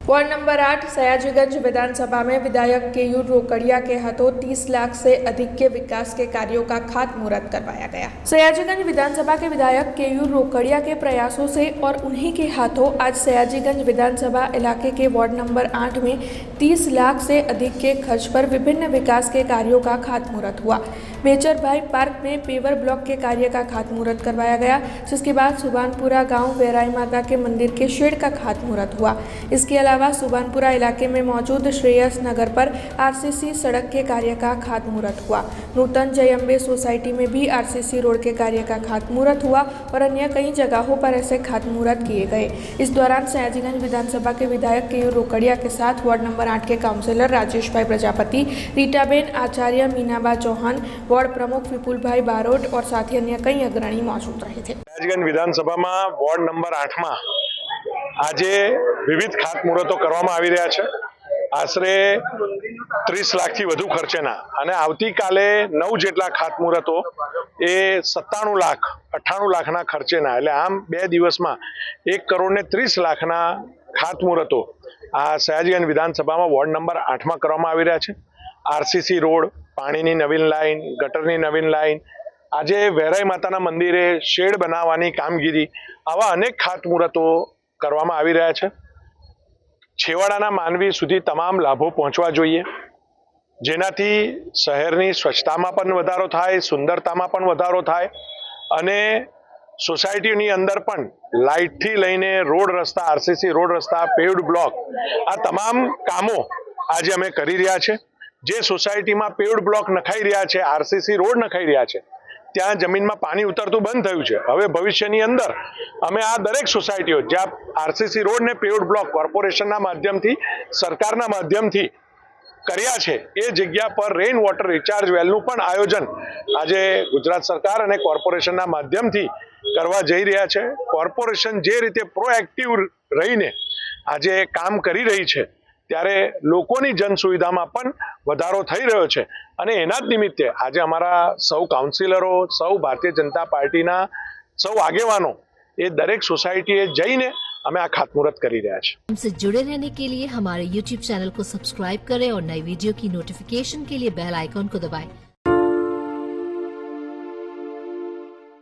Ward number 8 Sayajiganj विधानसभा में विधायक केयूर रोकड़िया के हाथों 30 लाख से अधिक के विकास के कार्यों का खातमुहूर्त करवाया गया। सयाजीगंज विधानसभा के विधायक केयूर रोकड़िया के प्रयासों से और उन्हीं के हाथों आज सयाजीगंज विधानसभा इलाके के वार्ड नंबर 8 में 30 लाख से अधिक के खर्च पर विभिन्न विकास के कार्यों का खातमुहूर्त हुआ। मेजर भाई पार्क में पेवर ब्लॉक के कार्य का खातमुहूर्त करवाया गया, जिसके बाद सुबानपुरा गांव वेराई माता के मंदिर के शेड का खातमुहूर्त हुआ। इसके अलावा सुबानपुरा इलाके में मौजूद श्रेयस नगर पर आरसीसी सड़क के कार्य का खातमुहूर्त हुआ। नूतन जय अम्बे सोसाइटी में भी आरसीसी रोड के कार्य का खातमुहूर्त हुआ और अन्य कई जगहों पर ऐसे खातमुहूर्त किए गए। इस दौरान सयाजीगंज विधानसभा के विधायक केयूर रोकड़िया के साथ वार्ड नंबर 8 के काउंसिलर राजेश भाई प्रजापति, रीटाबेन आचार्य, मीनाबा चौहान, वार्ड प्रमुख विपुल भाई बारोट और साथ ही अन्य कई अग्रणी मौजूद रहे थे। सयाजीगंज विधानसभा में वार्ड नंबर 8 में આજે વિવિધ ખાતમુહૂર્તો કરવામાં આવી રહ્યા છે। આશરે 30 લાખથી વધુ ખર્ચેના અને આવતીકાલે 9 જેટલા ખાતમુહૂર્તો એ 97 લાખ 98 લાખના ખર્ચેના, એટલે આમ 2 દિવસમાં 1 કરોડ ને 30 લાખના ખાતમુહૂર્તો આ સયાજીગંજ વિધાનસભામાં વોર્ડ નંબર 8 માં કરવામાં આવી રહ્યા છે। આરસીસી રોડ, પાણીની નવીન લાઈન, ગટરની નવીન લાઈન, આજે વેરાઈ માતાના મંદિરે શેડ બનાવવાની કામગીરી, આવા અનેક ખાતમુહૂર્તો કરવામાં આવી રહ્યા છે। છેવાડાના માનવી સુધી તમામ લાભો પહોંચવા જોઈએ, જેનાથી શહેરની સ્વચ્છતામાં પણ વધારો થાય, સુંદરતામાં પણ વધારો થાય અને સોસાયટીની અંદર પણ લાઇટથી લઈને રોડ રસ્તા, આરસીસી રોડ રસ્તા, પેવ્ડ બ્લોક, આ તમામ કામો આજે અમે કરી રહ્યા છે। જે સોસાયટીમાં પેવ્ડ બ્લોક નખાઈ રહ્યા છે, આરસીસી રોડ નખાઈ રહ્યા છે, ત્યાં જમીનમાં પાણી ઉતરતું બંધ થયું છે। હવે ભવિષ્યની અંદર અમે આ દરેક સોસાયટીઓ જ્યાં આરસીસી રોડ ને પેવ્ડ બ્લોક કોર્પોરેશનના માધ્યમથી, સરકારના માધ્યમથી કર્યા છે, એ જગ્યા પર રેઇન વોટર રિચાર્જ વેલનું પણ આયોજન આજે ગુજરાત સરકાર અને કોર્પોરેશનના માધ્યમથી કરવા જઈ રહ્યા છે। કોર્પોરેશન જે રીતે પ્રોએક્ટિવ રહીને આજે કામ કરી રહી છે, ત્યારે લોકોની જન સુવિધામાં પણ વધારો થઈ રહ્યો છે અને એના જ નિમિત્તે આજે અમારા સૌ કાઉન્સિલરો, સૌ ભારતીય जनता પાર્ટીના સૌ આગેવાનો એ દરેક સોસાયટીએ જઈને અમે આ ખાતમુહૂર્ત કરી રહ્યા છે। हमसे जुड़े रहने के लिए हमारे YouTube चैनल को सब्सक्राइब करें और नई वीडियो की नोटिफिकेशन के लिए बेल आइकॉन को दबाएं।